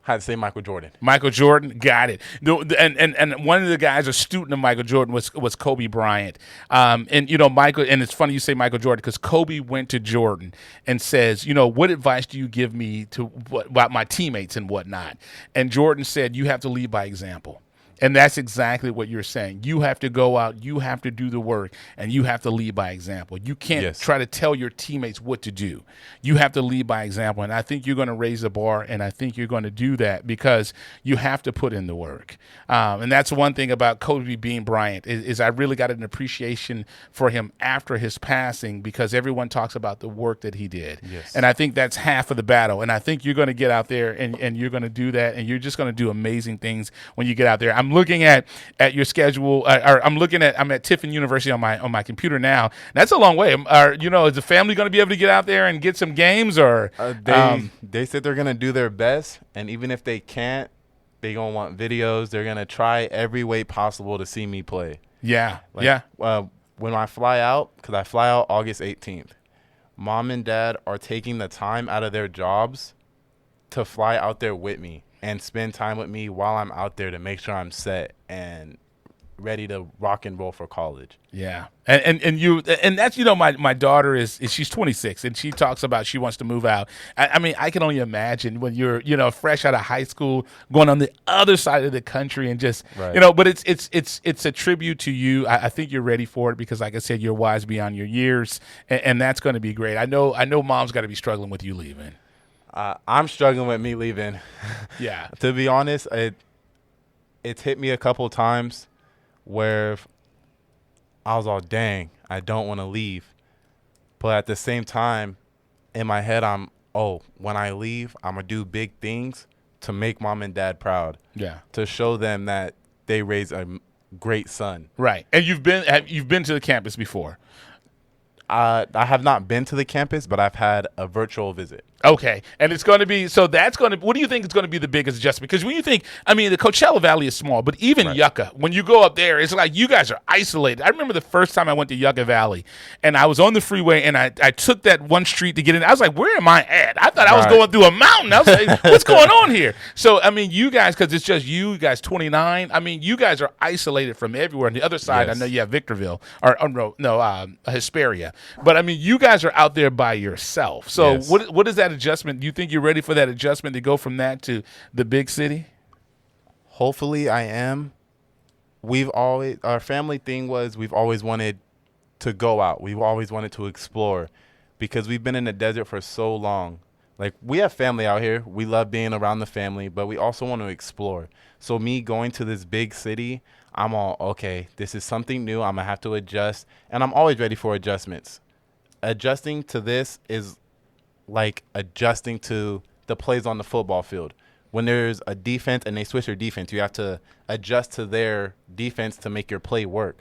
I had to say Michael Jordan. Michael Jordan, got it. And one of the guys, a student of Michael Jordan, was Kobe Bryant. Michael, and it's funny you say Michael Jordan because Kobe went to Jordan and says, what advice do you give me about my teammates and whatnot? And Jordan said, you have to lead by example. And that's exactly what you're saying. You have to go out, you have to do the work, and you have to lead by example. You can't try to tell your teammates what to do. You have to lead by example, and I think you're going to raise the bar, and I think you're going to do that because you have to put in the work. And that's one thing about Kobe being Bryant is I really got an appreciation for him after his passing because everyone talks about the work that he did. Yes. And I think that's half of the battle, and I think you're going to get out there, and you're going to do that, and you're just going to do amazing things when you get out there. I'm looking at your schedule. I'm at Tiffin University on my computer now. That's a long way. Is the family going to be able to get out there and get some games? Or they said they're going to do their best, and even if they can't, they're going to want videos. They're going to try every way possible to see me play. Yeah, When I fly out, because I fly out August 18th, Mom and Dad are taking the time out of their jobs to fly out there with me and spend time with me while I'm out there to make sure I'm set and ready to rock and roll for college. Yeah. And that's, my daughter she's 26 and she talks about she wants to move out. I mean, I can only imagine when you're, fresh out of high school, going on the other side of the country and just, but it's a tribute to you. I think you're ready for it because, like I said, you're wise beyond your years and that's going to be great. I know Mom's got to be struggling with you leaving. I'm struggling with me leaving. Yeah. To be honest, it's hit me a couple times where I was all, dang, I don't want to leave. But at the same time, in my head, when I leave, I'm going to do big things to make Mom and Dad proud. Yeah. To show them that they raised a great son. Right. And you've been to the campus before. I have not been to the campus, but I've had a virtual visit. Okay, and it's going to be what do you think is going to be the biggest adjustment? Because when you think, I mean, the Coachella Valley is small, but even Yucca, when you go up there, it's like you guys are isolated. I remember the first time I went to Yucca Valley, and I was on the freeway, and I took that one street to get in. I was like, where am I at? I thought I was going through a mountain. I was like, what's going on here? So, I mean, you guys, because it's just you guys, 29, I mean, you guys are isolated from everywhere. On the other side, Yes. I know you have Victorville, Hesperia. But, I mean, you guys are out there by yourself. So Yes. what is that adjustment? Do you think you're ready for that adjustment to go from that to the big city? Hopefully I am. Our family thing was we've always wanted to go out. We've always wanted to explore because we've been in the desert for so long. Like, we have family out here. We love being around the family, but we also want to explore. So me going to this big city, I'm all, okay, this is something new. I'm going to have to adjust. And I'm always ready for adjustments. Adjusting to this is like adjusting to the plays on the football field. When there's a defense and they switch their defense, you have to adjust to their defense to make your play work.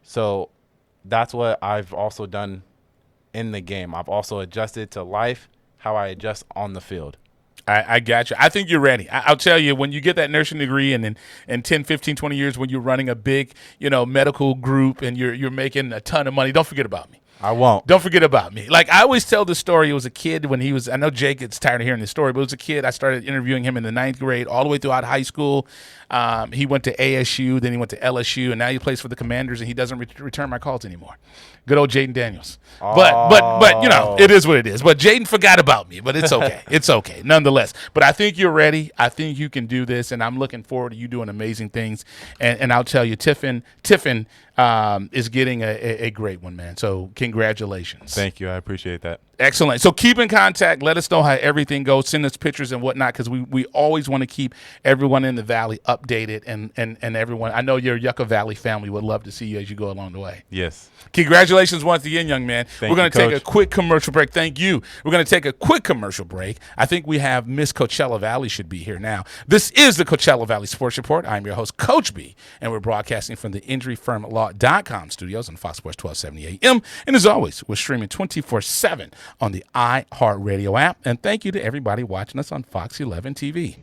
So that's what I've also done in the game. I've also adjusted to life, how I adjust on the field. I got you. I think you're ready. I'll tell you, when you get that nursing degree and in 10, 15, 20 years when you're running a big, medical group and you're making a ton of money, don't forget about me. I won't. Don't forget about me. Like, I always tell the story. It was a kid when he was, I know Jake gets tired of hearing this story, but it was a kid. I started interviewing him in the 9th grade all the way throughout high school. He went to ASU, then he went to LSU, and now he plays for the Commanders, and he doesn't return my calls anymore. Good old Jaden Daniels. But it is what it is. But Jaden forgot about me, but it's okay. It's okay, nonetheless. But I think you're ready. I think you can do this, and I'm looking forward to you doing amazing things. And I'll tell you, Tiffin is getting a great one, man. So congratulations. Thank you. I appreciate that. Excellent. So keep in contact. Let us know how everything goes. Send us pictures and whatnot, because we always want to keep everyone in the Valley updated and everyone. I know your Yucca Valley family would love to see you as you go along the way. Yes. Congratulations once again, young man. We're going to take a quick commercial break. Thank you. We're going to take a quick commercial break. I think we have Miss Coachella Valley should be here now. This is the Coachella Valley Sports Report. I'm your host, Coach B, and we're broadcasting from the InjuryFirmLaw.com studios on Fox Sports 1270 AM. And as always, we're streaming 24/7 on the iHeartRadio app. And thank you to everybody watching us on Fox 11 TV.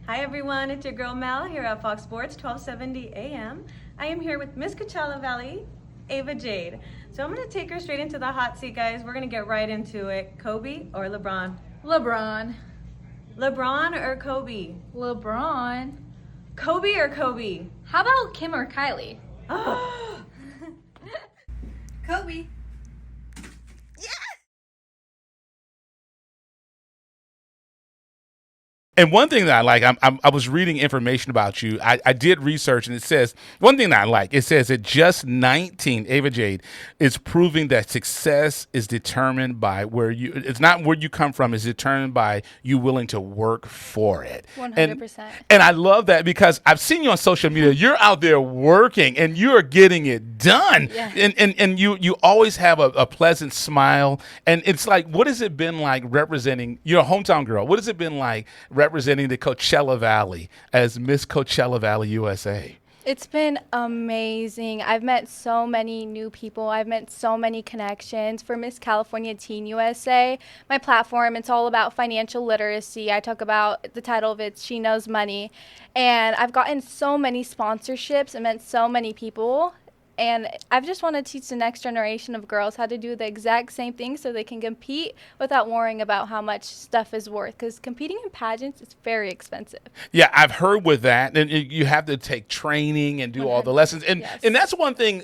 Hi everyone, it's your girl Mel here at Fox Sports 1270 AM. I am here with Miss Coachella Valley, Ava Jade. So I'm going to take her straight into the hot seat, guys. We're going to get right into it. Kobe or LeBron? LeBron. LeBron or Kobe? LeBron. Kobe or Kobe? How about Kim or Kylie? Kobe. And one thing that I like, I was reading information about you. I did research, and it says, one thing that I like, it says at just 19, Ava Jade is proving that success is determined by it's not where you come from, it's determined by you willing to work for it. 100%. And I love that because I've seen you on social media. You're out there working, and you're getting it done. Yeah. And you always have a pleasant smile. And it's like, what has it been like representing, you're a hometown girl. What has it been like representing the Coachella Valley as Miss Coachella Valley USA? It's been amazing. I've met so many new people. I've met so many connections. For Miss California Teen USA, my platform, it's all about financial literacy. I talk about, the title of it's She Knows Money. And I've gotten so many sponsorships and met so many people. And I just want to teach the next generation of girls how to do the exact same thing so they can compete without worrying about how much stuff is worth. Because competing in pageants is very expensive. Yeah, I've heard with that. And you have to take training and do all the lessons. And Yes. and that's one thing,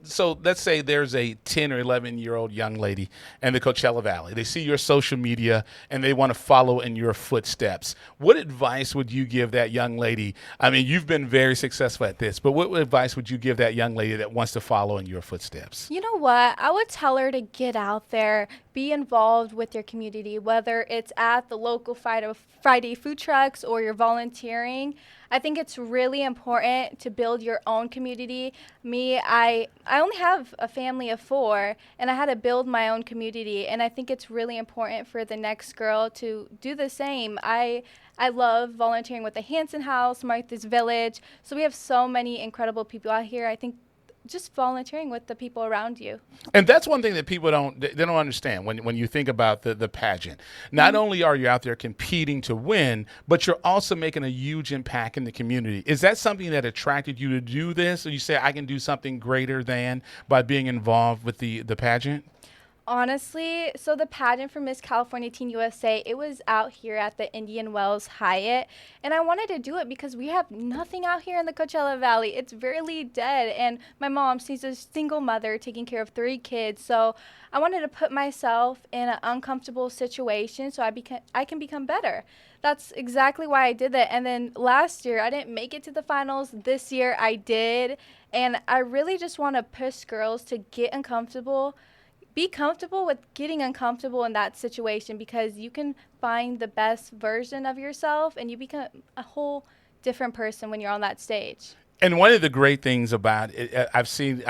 so let's say there's a 10 or 11-year-old young lady in the Coachella Valley. They see your social media and they want to follow in your footsteps. What advice would you give that young lady? I mean, you've been very successful at this, but what advice would you give that young lady that wants to follow in your footsteps? You know what? I would tell her to get out there, be involved with your community, whether it's at the local Friday food trucks or you're volunteering. I think it's really important to build your own community. I only have a family of 4, and I had to build my own community, and I think it's really important for the next girl to do the same. I love volunteering with the Hanson House, Martha's Village. So we have so many incredible people out here. I think just volunteering with the people around you. And that's one thing that people don't understand when you think about the pageant. Not only are you out there competing to win, but you're also making a huge impact in the community. Is that something that attracted you to do this? Or you say, I can do something greater than by being involved with the pageant? Honestly, so the pageant for Miss California Teen USA, it was out here at the Indian Wells Hyatt, and I wanted to do it because we have nothing out here in the Coachella Valley. It's really dead, and my mom, she's a single mother taking care of 3 kids, so I wanted to put myself in an uncomfortable situation so I can become better. That's exactly why I did that. And then last year, I didn't make it to the finals. This year, I did, and I really just want to push girls to get uncomfortable. Be comfortable with getting uncomfortable in that situation, because you can find the best version of yourself and you become a whole different person when you're on that stage. And one of the great things about it, I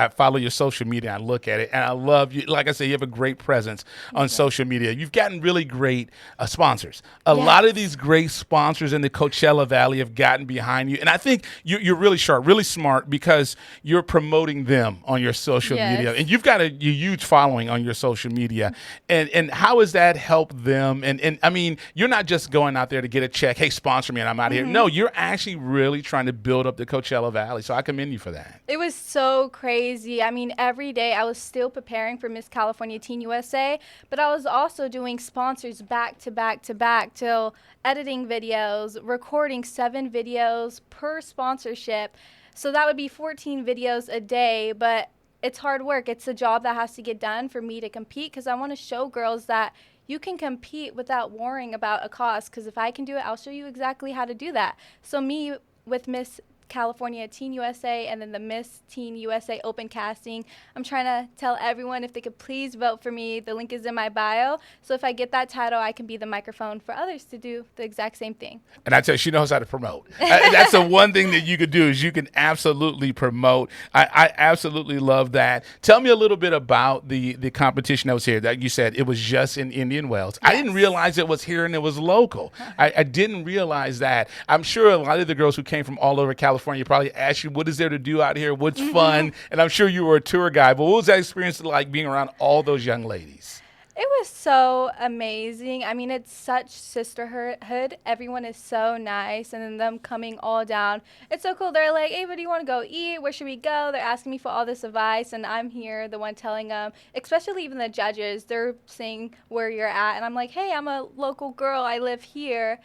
follow your social media, I look at it, and I love you. Like I said, you have a great presence on social media. You've gotten really great sponsors. A lot of these great sponsors in the Coachella Valley have gotten behind you. And I think you're really sharp, really smart, because you're promoting them on your social media. And you've got a huge following on your social media. And how has that helped them? And I mean, you're not just going out there to get a check, hey, sponsor me, and I'm out of here. No, you're actually really trying to build up the Coachella Valley. So I commend you for that. It was so crazy. I mean, every day I was still preparing for Miss California Teen USA, but I was also doing sponsors back to back to back, till editing videos, recording 7 videos per sponsorship. So that would be 14 videos a day, but it's hard work. It's a job that has to get done for me to compete, because I want to show girls that you can compete without worrying about a cost, because if I can do it, I'll show you exactly how to do that. So me with Miss California Teen USA and then the Miss Teen USA Open Casting, I'm trying to tell everyone if they could please vote for me. The link is in my bio. So if I get that title, I can be the microphone for others to do the exact same thing. And I tell you, she knows how to promote. That's the one thing that you could do, is you can absolutely promote. I absolutely love that. Tell me a little bit about the competition that was here. That you said it was just in Indian Wells. Yes. I didn't realize it was here and it was local. I didn't realize that. I'm sure a lot of the girls who came from all over California probably asked you, what is there to do out here? What's fun? And I'm sure you were a tour guide, but what was that experience like being around all those young ladies? It was so amazing. I mean, it's such sisterhood. Everyone is so nice, and then them coming all down. It's so cool. They're like, Ava, do you want to go eat? Where should we go? They're asking me for all this advice, and I'm here, the one telling them, especially even the judges. They're saying where you're at, and I'm like, hey, I'm a local girl. I live here.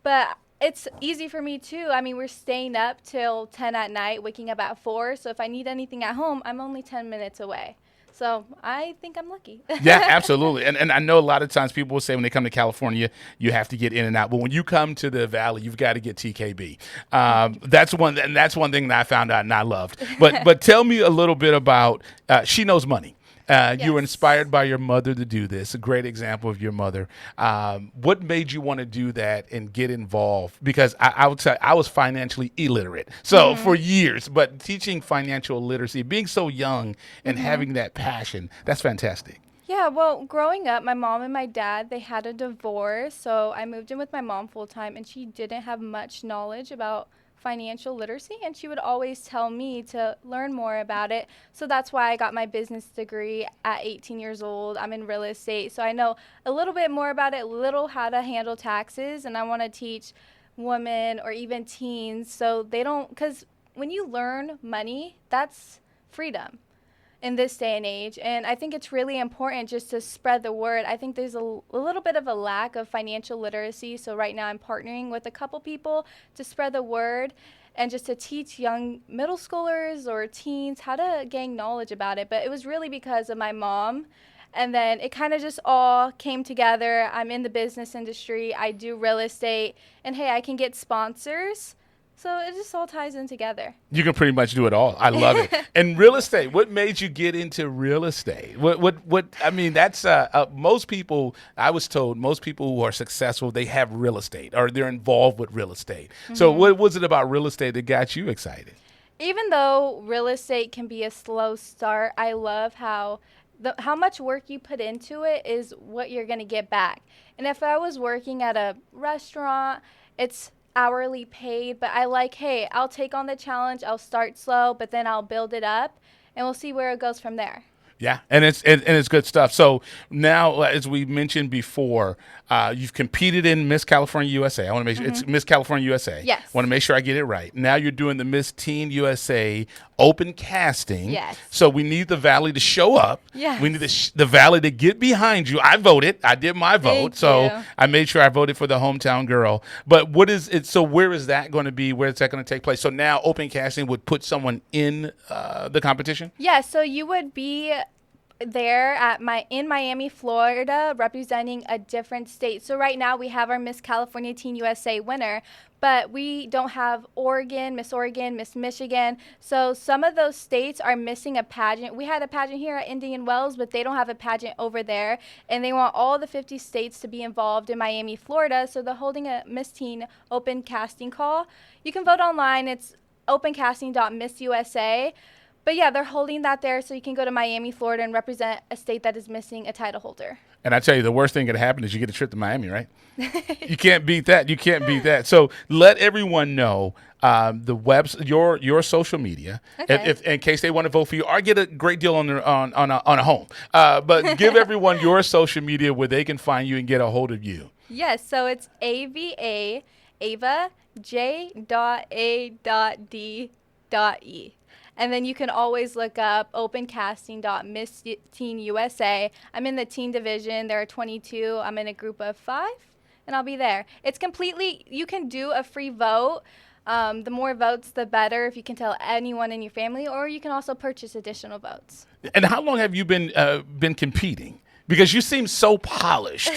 But it's easy for me, too. I mean, we're staying up till 10 at night, waking up at 4. So if I need anything at home, I'm only 10 minutes away. So I think I'm lucky. Yeah, absolutely. And I know a lot of times people will say when they come to California, you have to get in and out. But when you come to the Valley, you've got to get TKB. That's one thing that I found out and I loved. But tell me a little bit about She Knows Money. Yes. You were inspired by your mother to do this. A great example of your mother. What made you want to do that and get involved? Because I would say I was financially illiterate. So for years, but teaching financial literacy, being so young and having that passion, that's fantastic. Yeah, well, growing up, my mom and my dad, they had a divorce. So I moved in with my mom full time, and she didn't have much knowledge about financial literacy, and she would always tell me to learn more about it. So that's why I got my business degree at 18 years old. I'm in real estate, so I know a little bit more about it, how to handle taxes, and I want to teach women or even teens so they don't, because when you learn money, that's freedom in this day and age. And I think it's really important just to spread the word. I think there's a little bit of a lack of financial literacy. So right now I'm partnering with a couple people to spread the word and just to teach young middle schoolers or teens how to gain knowledge about it. But it was really because of my mom. And then it kind of just all came together. I'm in the business industry. I do real estate. And hey, I can get sponsors. So it just all ties in together. You can pretty much do it all. I love it. And real estate, what made you get into real estate? What I mean, that's most people, I was told, most people who are successful, they have real estate or they're involved with real estate. So what was it about real estate that got you excited? Even though real estate can be a slow start, I love how much work you put into it is what you're going to get back. And if I was working at a restaurant, it's hourly paid, but I like, hey, I'll take on the challenge, I'll start slow, but then I'll build it up. and we'll see where it goes from there. Yeah, and it's good stuff. So now, as we mentioned before, you've competed in Miss California USA. I want to make sure it's Miss California USA. Yes. I want to make sure I get it right. Now you're doing the Miss Teen USA open casting. Yes. So we need the Valley to show up. Yes. We need the Valley to get behind you. I voted. I did my vote. Thank so you. I made sure I voted for the hometown girl. But what is it? So where is that going to be? Where is that going to take place? So now open casting would put someone in the competition? Yeah, so you would be there in Miami, Florida, representing a different state. So right now we have our Miss California Teen USA winner, but we don't have Miss Michigan. So some of those states are missing a pageant. We had a pageant here at Indian Wells, but they don't have a pageant over there, and they want all the 50 states to be involved in Miami, Florida. So they're holding a Miss Teen open casting call. You can vote online. It's opencasting.missusa. But yeah, they're holding that there so you can go to Miami, Florida, and represent a state that is missing a title holder. And I tell you, the worst thing that could happen is you get a trip to Miami, right? You can't beat that. You can't beat that. So let everyone know your social media, Okay. if in case they want to vote for you or get a great deal on a home. But give everyone your social media where they can find you and get a hold of you. Yes, so it's Ava J.A.D.E. And then you can always look up opencasting.missteenusa. I'm in the teen division. There are 22. I'm in a group of 5, and I'll be there. It's completely, you can do a free vote. The more votes, the better if you can tell anyone in your family, or you can also purchase additional votes. And how long have you been competing? Because you seem so polished.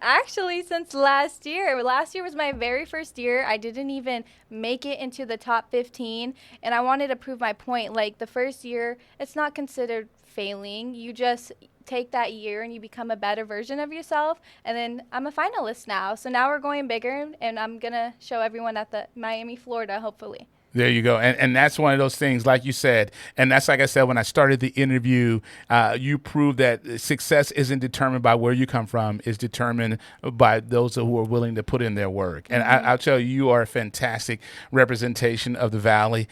Actually, since last year. Last year was my very first year. I didn't even make it into the top 15, and I wanted to prove my point. Like, the first year, it's not considered failing. You just take that year and you become a better version of yourself, and then I'm a finalist now. So now we're going bigger, and I'm going to show everyone at the Miami, Florida, hopefully. There you go. And that's one of those things, like you said, and that's like I said when I started the interview, you proved that success isn't determined by where you come from. It's determined by those who are willing to put in their work. And I'll tell you, you are a fantastic representation of the Valley.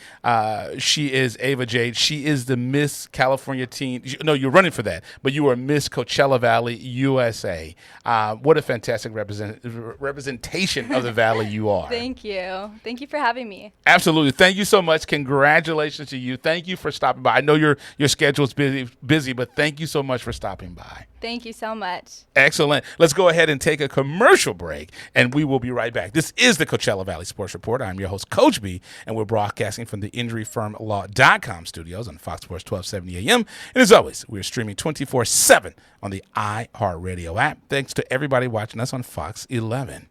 She is Ava Jade. She is the Miss California Teen. No, you're running for that, but you are Miss Coachella Valley USA. What a fantastic representation of the Valley you are. Thank you. Thank you for having me. Absolutely. Thank you so much. Congratulations to you. Thank you for stopping by. I know your schedule's busy, but thank you so much for stopping by. Thank you so much. Excellent. Let's go ahead and take a commercial break, and we will be right back. This is the Coachella Valley Sports Report. I'm your host, Coach B, and we're broadcasting from the injuryfirmlaw.com studios on Fox Sports 1270 AM. And as always, we're streaming 24/7 on the iHeartRadio app. Thanks to everybody watching us on Fox 11.